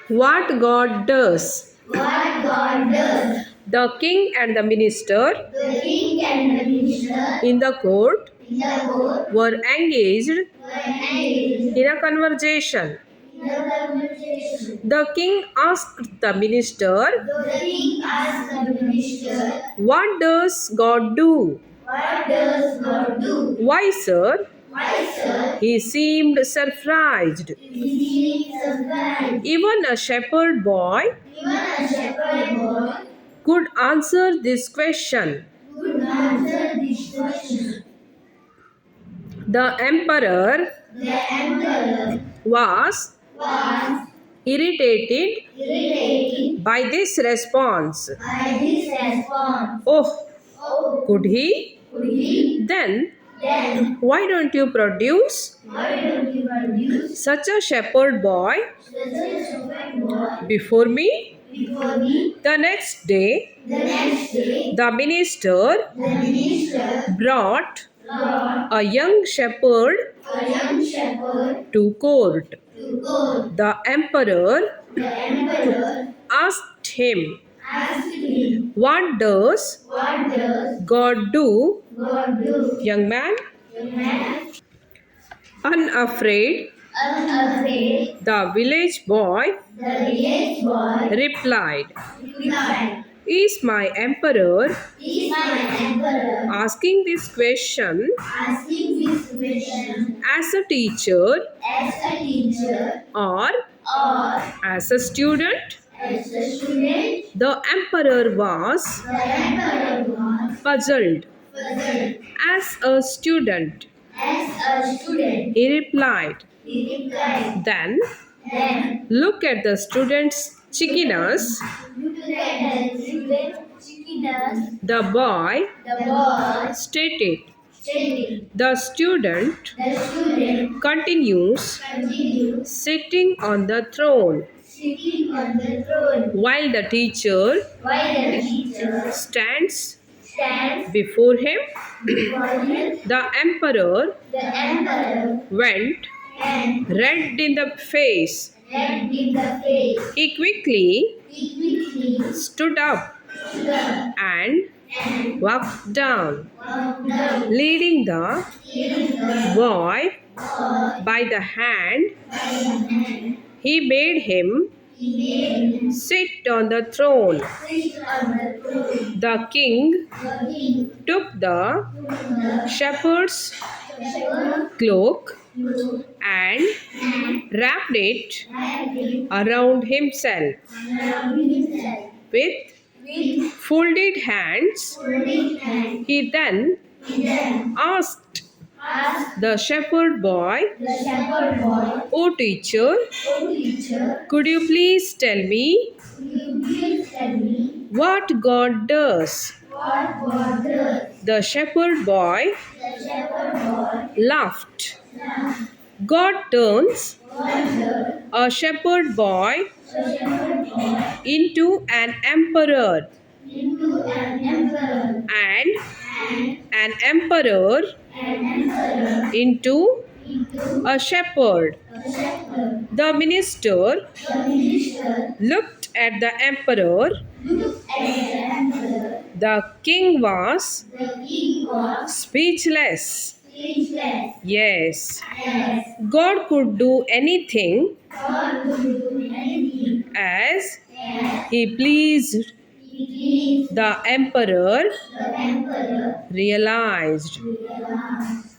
What God does. What God does. The king and the minister The king and the minister in the court in the court were engaged were engaged in a conversation. in the conversation. The king asked the minister, The king asked the minister, "What does God do?" what does God do? "Why, sir?" Why, sir? He seemed surprised. He is surprised. Even a shepherd boy Even a shepherd boy could answer this question. could answer this question. The emperor The emperor was was irritated irritated by this response. by this response. Oh, Oh, could he? could he? Then Then why don't you produce why don't you produce such a shepherd boy such a shepherd boy before me? before me? The next day, The next day, the minister the minister brought brought a young shepherd a young shepherd to court. to court. The emperor The emperor asked him, asked him, "What does what does God do?" God do? Young man, Young man, unafraid, unafraid, the village boy the village boy replied, replied, "Is my emperor is my emperor asking this question asking this question as a teacher as a teacher or or as a student?" as a student? The emperor was The emperor was puzzled. puzzled. "As a student," As a student, he replied. he replied, Then then look at the student's cheekiness. look at the student chickenas. The boy The boy stated. stated. The student The student continues continues sitting on the throne sitting on the throne while the teacher while the teacher stands stands before him. before him. The emperor The emperor went and red in the face. red in the face. He quickly He quickly stood up stood up and and walked down, walked down, leading the leading the boy boy by the hand. by the hand. He made him He made him sit on the throne. sit on the throne. The king The king took the took the shepherd's shepherd cloak cloak and wrapped it and him around himself. around himself. With With folded hands, folded hands, he then he then asked asked the shepherd boy, the shepherd boy, "O teacher, "O teacher, could you please tell me will you please tell me what God does?" what God does?" The shepherd boy The shepherd boy laughed. laughed. "God turns God does a shepherd boy the shepherd boy into an emperor, into an emperor, and and an emperor an emperor into into a shepherd." a shepherd. The minister The minister looked at the emperor. looked at the emperor. The king was The king was speechless. speechless. Yes, Yes, God could do anything God could do anything as as he pleased. he pleased. The emperor The emperor realized. realized.